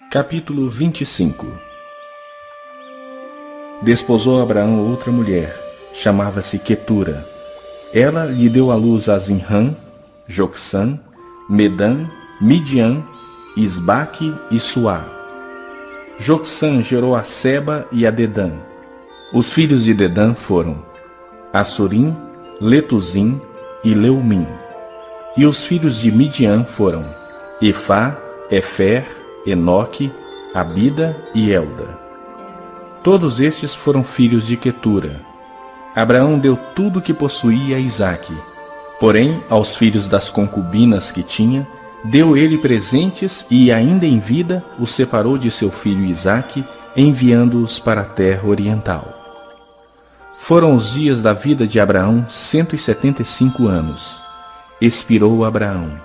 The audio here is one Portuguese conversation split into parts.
Capítulo 25. Desposou Abraão outra mulher, chamava-se Quetura. Ela lhe deu à luz a Zinrã, Jocsã, Medã, Midian, Isbaque e Suá. Jocsã gerou a Seba e a Dedã. Os filhos de Dedã foram Assurim, Letuzim e Leumim. E os filhos de Midian foram Efá, Efer, Enoque, Abida e Elda. Todos estes foram filhos de Quetura. Abraão deu tudo o que possuía a Isaque. Porém, aos filhos das concubinas que tinha, deu ele presentes e, ainda em vida, os separou de seu filho Isaque, enviando-os para a terra oriental. Foram os dias da vida de Abraão 175 anos. Expirou Abraão.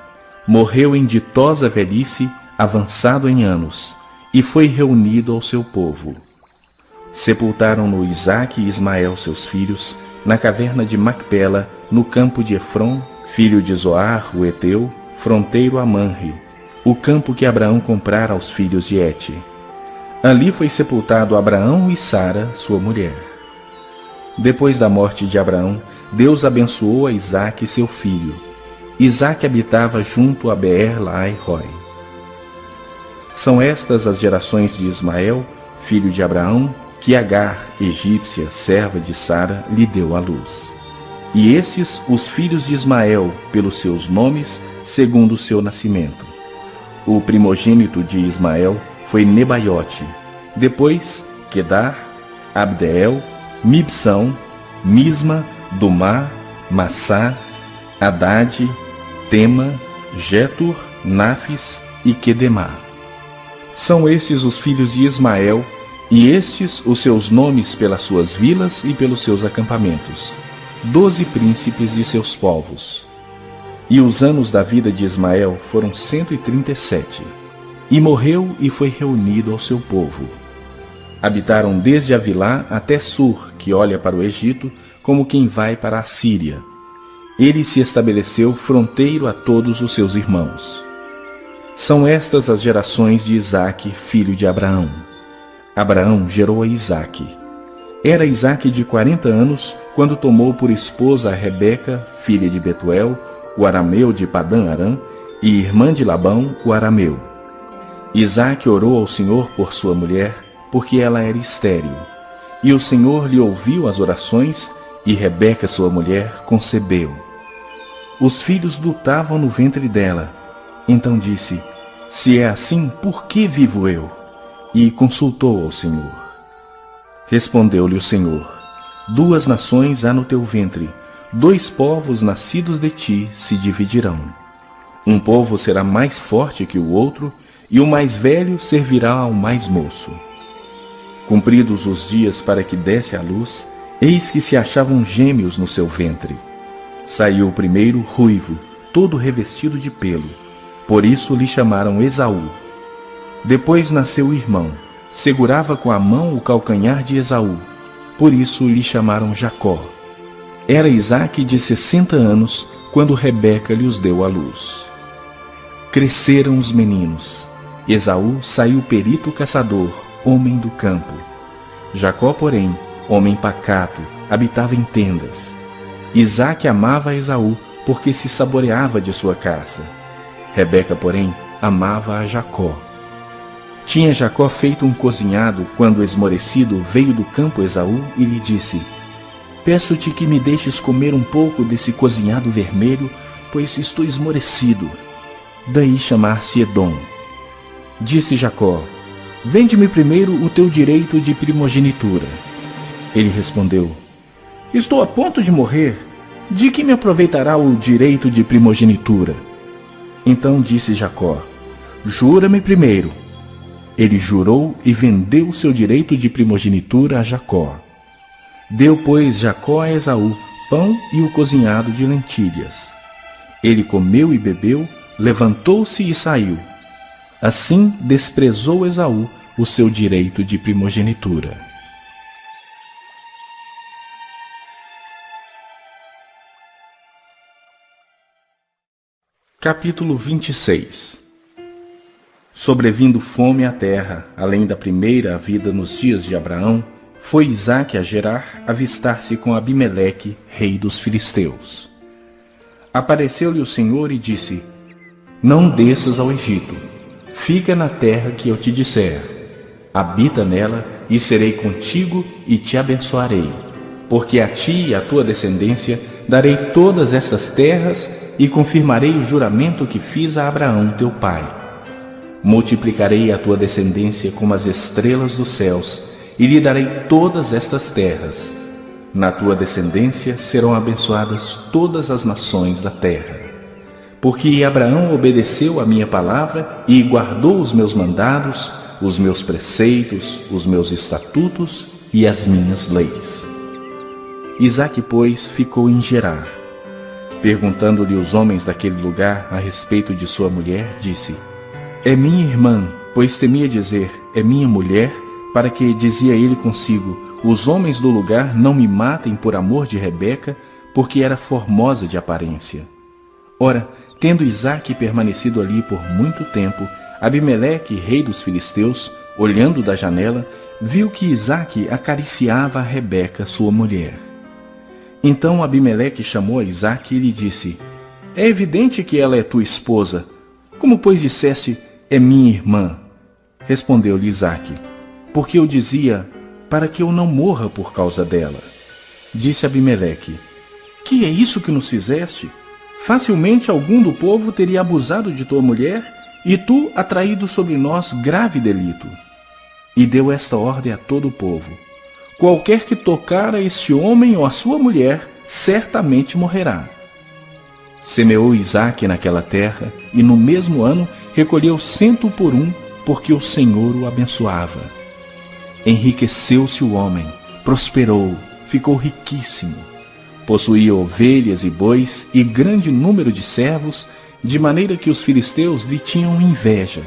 Morreu em ditosa velhice, avançado em anos, e foi reunido ao seu povo. Sepultaram-no Isaque e Ismael, seus filhos, na caverna de Macpela, no campo de Efron, filho de Zoar, o Eteu, fronteiro a Manre, o campo que Abraão comprara aos filhos de Hete. Ali foi sepultado Abraão e Sara, sua mulher. Depois da morte de Abraão, Deus abençoou a Isaque, seu filho. Isaque habitava junto a Beer-Lahai-Roi. São estas as gerações de Ismael, filho de Abraão, que Agar, egípcia, serva de Sara, lhe deu à luz. E estes os filhos de Ismael, pelos seus nomes, segundo o seu nascimento. O primogênito de Ismael foi Nebaiote, depois Quedar, Abdeel, Mibsão, Misma, Dumá, Massá, Haddad, Tema, Jetur, Nafis e Quedemá. São estes os filhos de Ismael, e estes os seus nomes pelas suas vilas e pelos seus acampamentos, 12 príncipes de seus povos. E os anos da vida de Ismael foram 137, e morreu e foi reunido ao seu povo. Habitaram desde Avilá até Sur, que olha para o Egito, como quem vai para a Síria. Ele se estabeleceu fronteiro a todos os seus irmãos. São estas as gerações de Isaque, filho de Abraão. Abraão gerou a Isaque. Era Isaque de 40 anos, quando tomou por esposa a Rebeca, filha de Betuel, o arameu de Padã-Arã, e irmã de Labão, o arameu. Isaque orou ao Senhor por sua mulher, porque ela era estéril. E o Senhor lhe ouviu as orações, e Rebeca, sua mulher, concebeu. Os filhos lutavam no ventre dela. Então disse: se é assim, por que vivo eu? E consultou ao Senhor. Respondeu-lhe o Senhor: 2 nações há no teu ventre, 2 povos nascidos de ti se dividirão. Um povo será mais forte que o outro, e o mais velho servirá ao mais moço. Cumpridos os dias para que desse à luz, eis que se achavam gêmeos no seu ventre. Saiu o primeiro ruivo, todo revestido de pelo. Por isso lhe chamaram Esaú. Depois nasceu o irmão. Segurava com a mão o calcanhar de Esaú. Por isso lhe chamaram Jacó. Era Isaque de 60 anos, quando Rebeca lhe os deu à luz. Cresceram os meninos. Esaú saiu perito caçador, homem do campo. Jacó, porém, homem pacato, habitava em tendas. Isaque amava a Esaú, porque se saboreava de sua caça. Rebeca, porém, amava a Jacó. Tinha Jacó feito um cozinhado, quando esmorecido veio do campo Esaú e lhe disse: peço-te que me deixes comer um pouco desse cozinhado vermelho, pois estou esmorecido. Daí chamar-se Edom. Disse Jacó: vende-me primeiro o teu direito de primogenitura. Ele respondeu: estou a ponto de morrer. De que me aproveitará o direito de primogenitura? Então disse Jacó: jura-me primeiro. Ele jurou e vendeu seu direito de primogenitura a Jacó. Deu, pois, Jacó a Esaú pão e o cozinhado de lentilhas. Ele comeu e bebeu, levantou-se e saiu. Assim desprezou Esaú o seu direito de primogenitura. Capítulo 26. Sobrevindo fome à terra, além da primeira havida nos dias de Abraão, foi Isaque a Gerar avistar-se com Abimeleque, rei dos filisteus. Apareceu-lhe o Senhor e disse: Não desças ao Egito, fica na terra que eu te disser. Habita nela, e serei contigo e te abençoarei. Porque a ti e à tua descendência darei todas estas terras e confirmarei o juramento que fiz a Abraão teu pai. Multiplicarei a tua descendência como as estrelas dos céus e lhe darei todas estas terras. Na tua descendência serão abençoadas todas as nações da terra. Porque Abraão obedeceu a minha palavra e guardou os meus mandados, os meus preceitos, os meus estatutos e as minhas leis. Isaque, pois, ficou em Gerar. Perguntando-lhe os homens daquele lugar a respeito de sua mulher, disse: É minha irmã, pois temia dizer, é minha mulher, para que, dizia ele consigo, os homens do lugar não me matem por amor de Rebeca, porque era formosa de aparência. Ora, tendo Isaque permanecido ali por muito tempo, Abimeleque, rei dos filisteus, olhando da janela, viu que Isaque acariciava a Rebeca, sua mulher. Então Abimeleque chamou a Isaque e lhe disse: É evidente que ela é tua esposa. Como, pois, disseste, é minha irmã? Respondeu-lhe Isaque: Porque eu dizia, para que eu não morra por causa dela. Disse Abimeleque: Que é isso que nos fizeste? Facilmente algum do povo teria abusado de tua mulher, e tu atraído sobre nós grave delito. E deu esta ordem a todo o povo: Qualquer que tocar a este homem ou a sua mulher, certamente morrerá. Semeou Isaque naquela terra, e no mesmo ano recolheu 100 por 1, porque o Senhor o abençoava. Enriqueceu-se o homem, prosperou, ficou riquíssimo. Possuía ovelhas e bois e grande número de servos, de maneira que os filisteus lhe tinham inveja.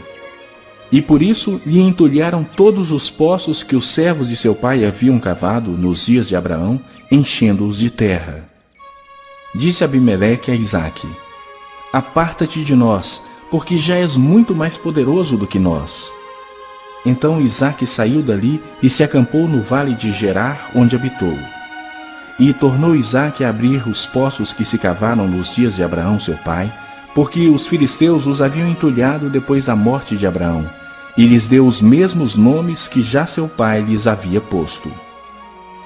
E por isso lhe entulharam todos os poços que os servos de seu pai haviam cavado nos dias de Abraão, enchendo-os de terra. Disse Abimeleque a Isaque: Aparta-te de nós, porque já és muito mais poderoso do que nós. Então Isaque saiu dali e se acampou no vale de Gerar, onde habitou. E tornou Isaque a abrir os poços que se cavaram nos dias de Abraão seu pai, porque os filisteus os haviam entulhado depois da morte de Abraão, e lhes deu os mesmos nomes que já seu pai lhes havia posto.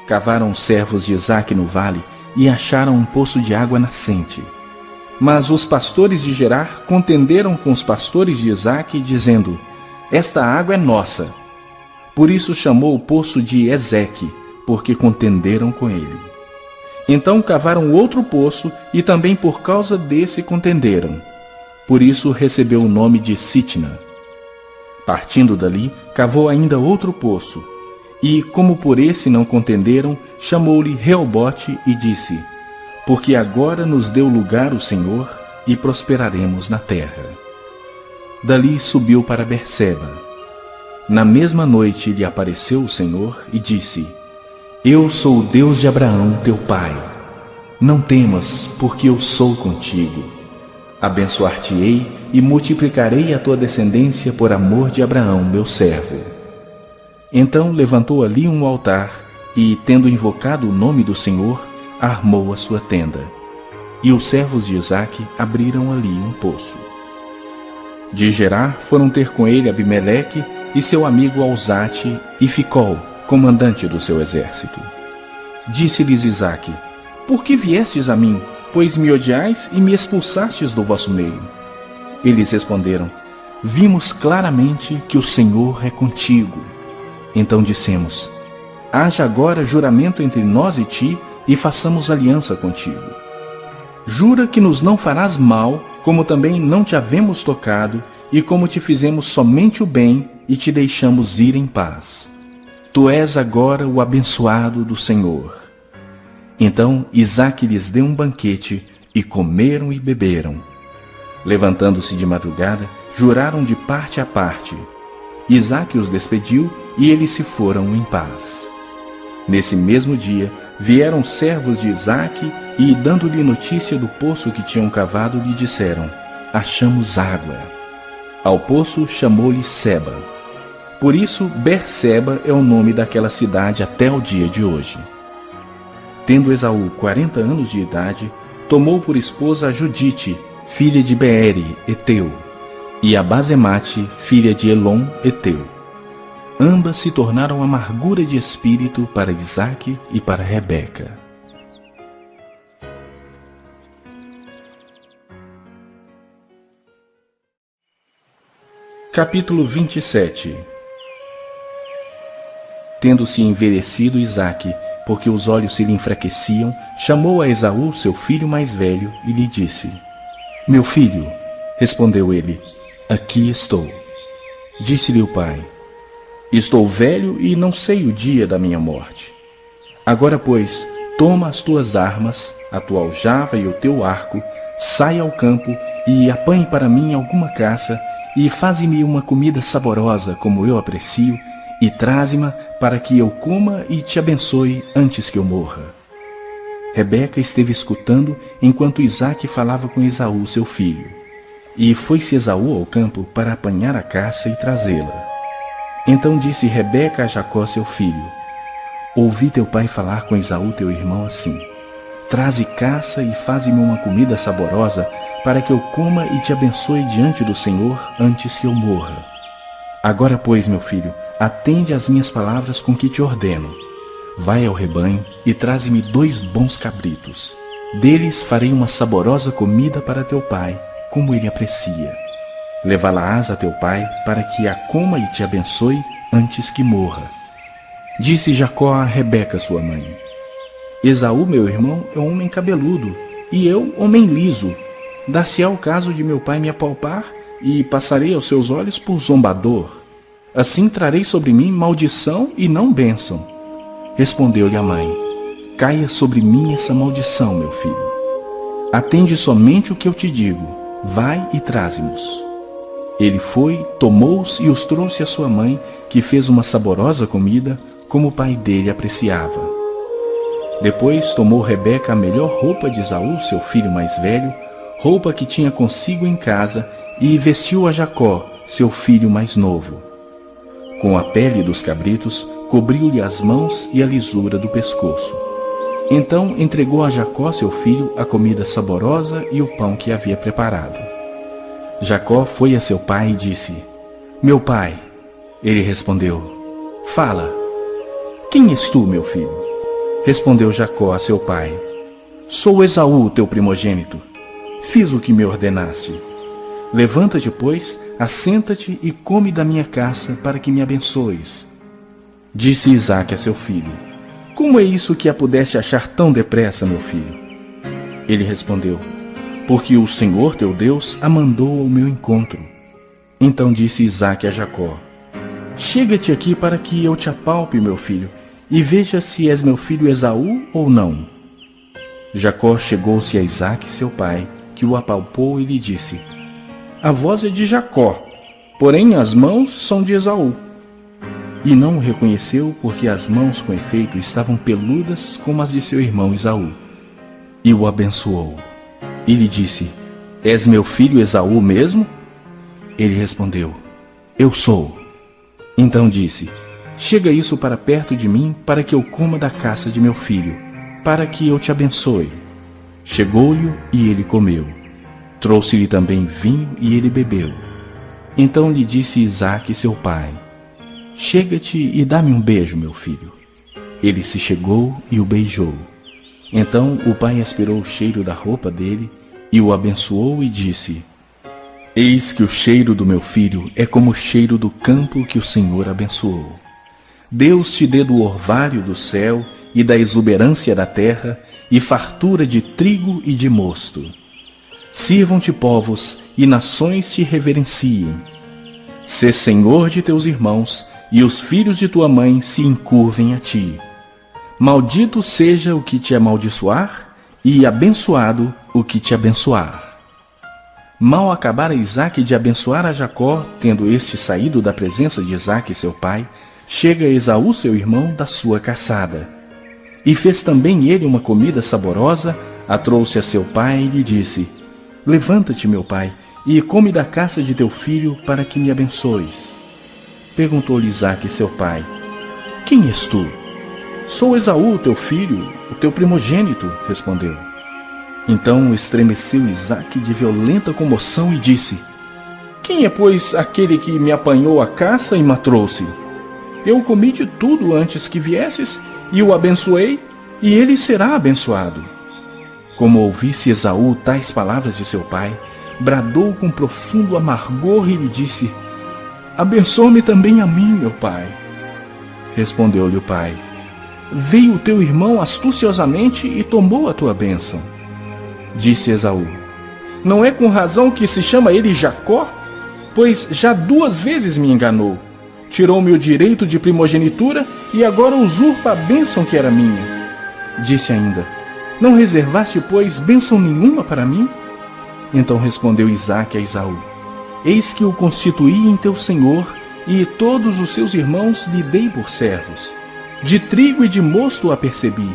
Cavaram os servos de Isaque no vale e acharam um poço de água nascente. Mas os pastores de Gerar contenderam com os pastores de Isaque, dizendo: Esta água é nossa. Por isso chamou o poço de Ezeque, porque contenderam com ele. Então cavaram outro poço, e também por causa desse contenderam. Por isso recebeu o nome de Sitna. Partindo dali, cavou ainda outro poço, e, como por esse não contenderam, chamou-lhe Reobote e disse: Porque agora nos deu lugar o Senhor, e prosperaremos na terra. Dali subiu para Berseba. Na mesma noite lhe apareceu o Senhor e disse: Eu sou o Deus de Abraão, teu pai. Não temas, porque eu sou contigo. Abençoar-te-ei e multiplicarei a tua descendência por amor de Abraão, meu servo. Então levantou ali um altar e, tendo invocado o nome do Senhor, armou a sua tenda. E os servos de Isaque abriram ali um poço. De Gerar foram ter com ele Abimeleque e seu amigo Alzate e Ficol, comandante do seu exército. Disse-lhes Isaque: Por que viestes a mim, pois me odiais e me expulsastes do vosso meio? Eles responderam: Vimos claramente que o Senhor é contigo. Então dissemos: Haja agora juramento entre nós e ti, e façamos aliança contigo. Jura que nos não farás mal, como também não te havemos tocado, e como te fizemos somente o bem, e te deixamos ir em paz. Tu és agora o abençoado do Senhor. Então Isaque lhes deu um banquete, e comeram e beberam. Levantando-se de madrugada, juraram de parte a parte. Isaque os despediu, e eles se foram em paz. Nesse mesmo dia, vieram servos de Isaque, e, dando-lhe notícia do poço que tinham cavado, lhe disseram: Achamos água. Ao poço chamou-lhe Seba. Por isso, Berseba é o nome daquela cidade até o dia de hoje. Tendo Esaú 40 anos de idade, tomou por esposa a Judite, filha de Beere, Eteu, e a Basemate, filha de Elon, Eteu. Ambas se tornaram amargura de espírito para Isaque e para Rebeca. Capítulo 27. Tendo-se envelhecido Isaque, porque os olhos se lhe enfraqueciam, chamou a Esaú, seu filho mais velho, e lhe disse: Meu filho, respondeu ele, aqui estou. Disse-lhe o pai: Estou velho e não sei o dia da minha morte. Agora, pois, toma as tuas armas, a tua aljava e o teu arco, sai ao campo e apanhe para mim alguma caça, e faze-me uma comida saborosa, como eu aprecio, e traze-ma para que eu coma e te abençoe antes que eu morra. Rebeca esteve escutando enquanto Isaque falava com Esaú, seu filho. E foi-se Esaú ao campo para apanhar a caça e trazê-la. Então disse Rebeca a Jacó, seu filho: Ouvi teu pai falar com Esaú, teu irmão, assim: Traze caça e faze-me uma comida saborosa, para que eu coma e te abençoe diante do Senhor antes que eu morra. Agora, pois, meu filho, atende às minhas palavras com que te ordeno. Vai ao rebanho e traze-me 2 bons cabritos. Deles farei uma saborosa comida para teu pai, como ele aprecia. Levá-la-ás a teu pai, para que a coma e te abençoe antes que morra. Disse Jacó a Rebeca, sua mãe: Esaú, meu irmão, é um homem cabeludo, e eu, homem liso. Dar-se-á o caso de meu pai me apalpar, e passarei aos seus olhos por zombador. Assim trarei sobre mim maldição e não bênção. Respondeu-lhe a mãe: Caia sobre mim essa maldição, meu filho. Atende somente o que eu te digo. Vai e traze-nos. Ele foi, tomou-os e os trouxe à sua mãe, que fez uma saborosa comida, como o pai dele apreciava. Depois tomou Rebeca a melhor roupa de Esaú, seu filho mais velho, roupa que tinha consigo em casa, e vestiu a Jacó, seu filho mais novo. Com a pele dos cabritos, cobriu-lhe as mãos e a lisura do pescoço. Então entregou a Jacó, seu filho, a comida saborosa e o pão que havia preparado. Jacó foi a seu pai e disse: Meu pai. Ele respondeu: Fala. Quem és tu, meu filho? Respondeu Jacó a seu pai: Sou Esaú, teu primogênito. Fiz o que me ordenaste. Levanta-te, pois, assenta-te e come da minha caça, para que me abençoes. Disse Isaque a seu filho: Como é isso que a pudeste achar tão depressa, meu filho? Ele respondeu: Porque o Senhor teu Deus a mandou ao meu encontro. Então disse Isaque a Jacó: Chega-te aqui para que eu te apalpe, meu filho, e veja se és meu filho Esaú ou não. Jacó chegou-se a Isaque, seu pai, que o apalpou e lhe disse: A voz é de Jacó, porém as mãos são de Esaú. E não o reconheceu, porque as mãos, com efeito, estavam peludas como as de seu irmão Esaú. E o abençoou. E lhe disse: És meu filho Esaú mesmo? Ele respondeu: Eu sou. Então disse: Chega isso para perto de mim, para que eu coma da caça de meu filho, para que eu te abençoe. Chegou-lhe e ele comeu. Trouxe-lhe também vinho e ele bebeu. Então lhe disse Isaque, seu pai: Chega-te e dá-me um beijo, meu filho. Ele se chegou e o beijou. Então o pai aspirou o cheiro da roupa dele e o abençoou e disse: Eis que o cheiro do meu filho é como o cheiro do campo que o Senhor abençoou. Deus te dê do orvalho do céu e da exuberância da terra, e fartura de trigo e de mosto. Sirvam-te povos, e nações te reverenciem. Sê senhor de teus irmãos, e os filhos de tua mãe se encurvem a ti. Maldito seja o que te amaldiçoar, e abençoado o que te abençoar. Mal acabara Isaque de abençoar a Jacó, tendo este saído da presença de Isaque, seu pai, chega Esaú, seu irmão, da sua caçada. E fez também ele uma comida saborosa, a trouxe a seu pai e lhe disse: Levanta-te, meu pai, e come da caça de teu filho para que me abençoes. Perguntou-lhe Isaque, seu pai: Quem és tu? Sou Esaú, teu filho, o teu primogênito, respondeu. Então estremeceu Isaque de violenta comoção e disse: Quem é, pois, aquele que me apanhou a caça e me trouxe? Eu comi de tudo antes que viesses, e o abençoei, e ele será abençoado. Como ouvisse Esaú tais palavras de seu pai, bradou com profundo amargor e lhe disse: Abençoa-me também a mim, meu pai. Respondeu-lhe o pai: Veio o teu irmão astuciosamente e tomou a tua bênção. Disse Esaú: Não é com razão que se chama ele Jacó? Pois já 2 vezes me enganou. Tirou-me o direito de primogenitura e agora usurpa a bênção que era minha. Disse ainda: Não reservaste, pois, bênção nenhuma para mim? Então respondeu Isaque a Esaú: Eis que o constituí em teu senhor, e todos os seus irmãos lhe dei por servos. De trigo e de mosto o apercebi.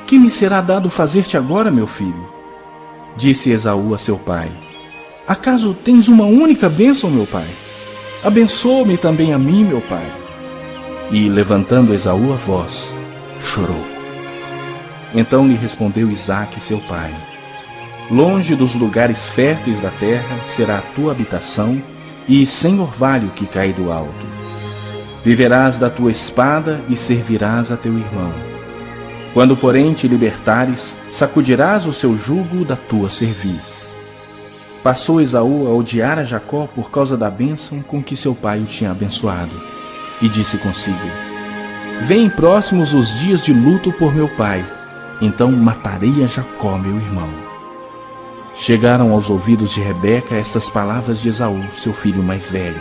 Que me será dado fazer-te agora, meu filho? Disse Esaú a seu pai: Acaso tens uma única bênção, meu pai? Abençoa-me também a mim, meu pai. E, levantando Esaú a voz, chorou. Então lhe respondeu Isaque, seu pai: Longe dos lugares férteis da terra será a tua habitação, e sem orvalho que cai do alto. Viverás da tua espada e servirás a teu irmão. Quando, porém, te libertares, sacudirás o seu jugo da tua cerviz. Passou Esaú a odiar a Jacó por causa da bênção com que seu pai o tinha abençoado. E disse consigo: Vêm próximos os dias de luto por meu pai, então matarei a Jacó, meu irmão. Chegaram aos ouvidos de Rebeca estas palavras de Esaú, seu filho mais velho.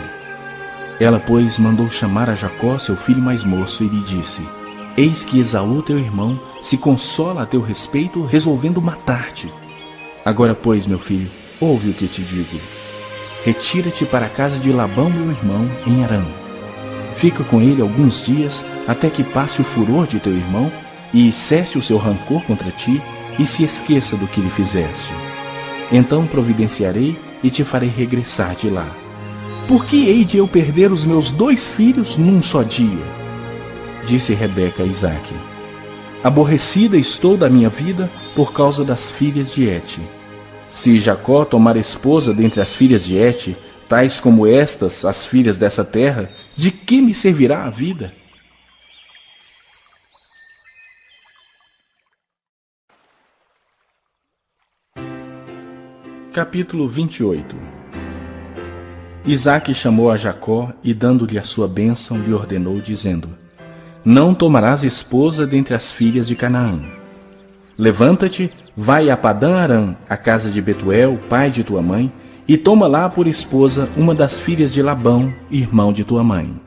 Ela, pois, mandou chamar a Jacó, seu filho mais moço, e lhe disse: Eis que Esaú, teu irmão, se consola a teu respeito, resolvendo matar-te. Agora, pois, meu filho, ouve o que te digo. Retira-te para a casa de Labão, meu irmão, em Harã. Fica com ele alguns dias, até que passe o furor de teu irmão, e cesse o seu rancor contra ti, e se esqueça do que lhe fizeste. Então providenciarei e te farei regressar de lá. Por que hei de eu perder os meus 2 filhos num só dia? Disse Rebeca a Isaque: Aborrecida estou da minha vida por causa das filhas de Hete. Se Jacó tomar esposa dentre as filhas de Hete, tais como estas, as filhas dessa terra, de que me servirá a vida? Capítulo 28. Isaque chamou a Jacó e, dando-lhe a sua bênção, lhe ordenou, dizendo: Não tomarás esposa dentre as filhas de Canaã. Levanta-te, vai a Padã Arã, a casa de Betuel, pai de tua mãe, e toma lá por esposa uma das filhas de Labão, irmão de tua mãe.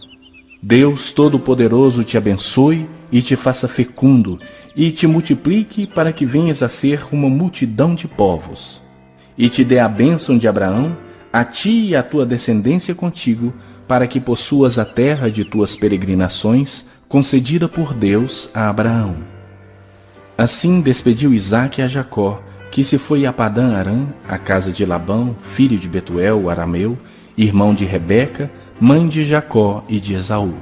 Deus Todo-Poderoso te abençoe e te faça fecundo, e te multiplique para que venhas a ser uma multidão de povos. E te dê a bênção de Abraão, a ti e a tua descendência contigo, para que possuas a terra de tuas peregrinações, concedida por Deus a Abraão. Assim despediu Isaque a Jacó, que se foi a Padã Arã, a casa de Labão, filho de Betuel, o arameu, irmão de Rebeca, mãe de Jacó e de Esaú.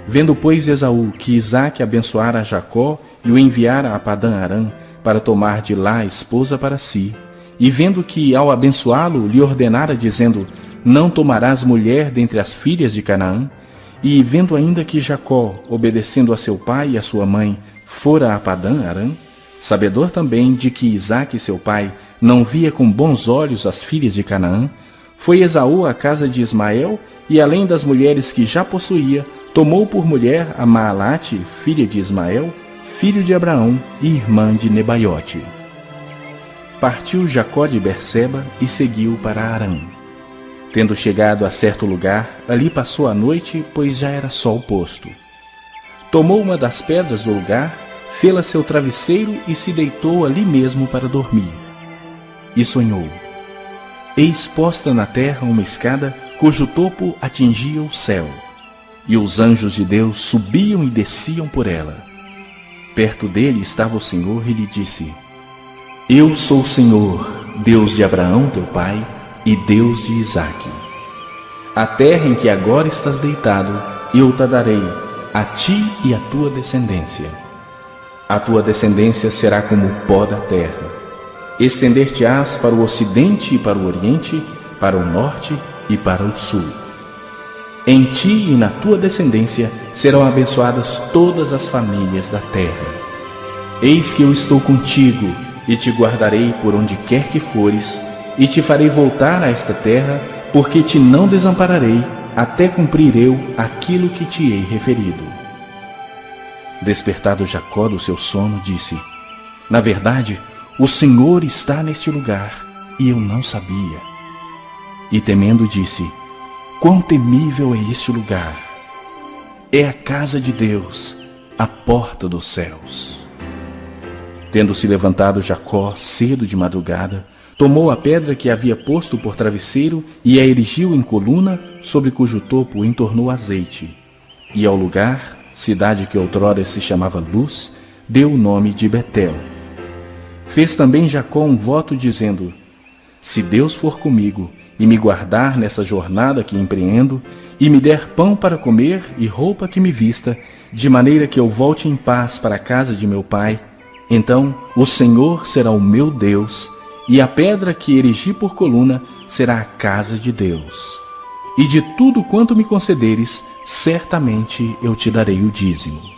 Vendo, pois, Esaú que Isaque abençoara a Jacó e o enviara a Padã Arã para tomar de lá a esposa para si, e vendo que, ao abençoá-lo, lhe ordenara, dizendo: Não tomarás mulher dentre as filhas de Canaã, e vendo ainda que Jacó, obedecendo a seu pai e a sua mãe, fora a Padã Arã, sabedor também de que Isaque, seu pai, não via com bons olhos as filhas de Canaã, foi Esaú à casa de Ismael, e além das mulheres que já possuía, tomou por mulher a Maalate, filha de Ismael, filho de Abraão e irmã de Nebaiote. Partiu Jacó de Berseba e seguiu para Harã. Tendo chegado a certo lugar, ali passou a noite, pois já era sol posto. Tomou uma das pedras do lugar, fê-la seu travesseiro e se deitou ali mesmo para dormir. E sonhou: Eis posta na terra uma escada, cujo topo atingia o céu, e os anjos de Deus subiam e desciam por ela. Perto dele estava o Senhor e lhe disse: Eu sou o Senhor, Deus de Abraão teu pai, e Deus de Isaque. A terra em que agora estás deitado, eu te darei, a ti e à tua descendência. A tua descendência será como o pó da terra. Estender-te-ás para o ocidente e para o oriente, para o norte e para o sul. Em ti e na tua descendência serão abençoadas todas as famílias da terra. Eis que eu estou contigo e te guardarei por onde quer que fores, e te farei voltar a esta terra, porque te não desampararei, até cumprir eu aquilo que te hei referido. Despertado Jacó do seu sono, disse: Na verdade, o Senhor está neste lugar, e eu não sabia. E temendo disse: Quão temível é este lugar! É a casa de Deus, a porta dos céus. Tendo-se levantado Jacó cedo de madrugada, tomou a pedra que havia posto por travesseiro e a erigiu em coluna, sobre cujo topo entornou azeite. E ao lugar, cidade que outrora se chamava Luz, deu o nome de Betel. Fez também Jacó um voto dizendo: Se Deus for comigo e me guardar nessa jornada que empreendo, e me der pão para comer e roupa que me vista, de maneira que eu volte em paz para a casa de meu pai, então o Senhor será o meu Deus, e a pedra que erigi por coluna será a casa de Deus. E de tudo quanto me concederes, certamente eu te darei o dízimo.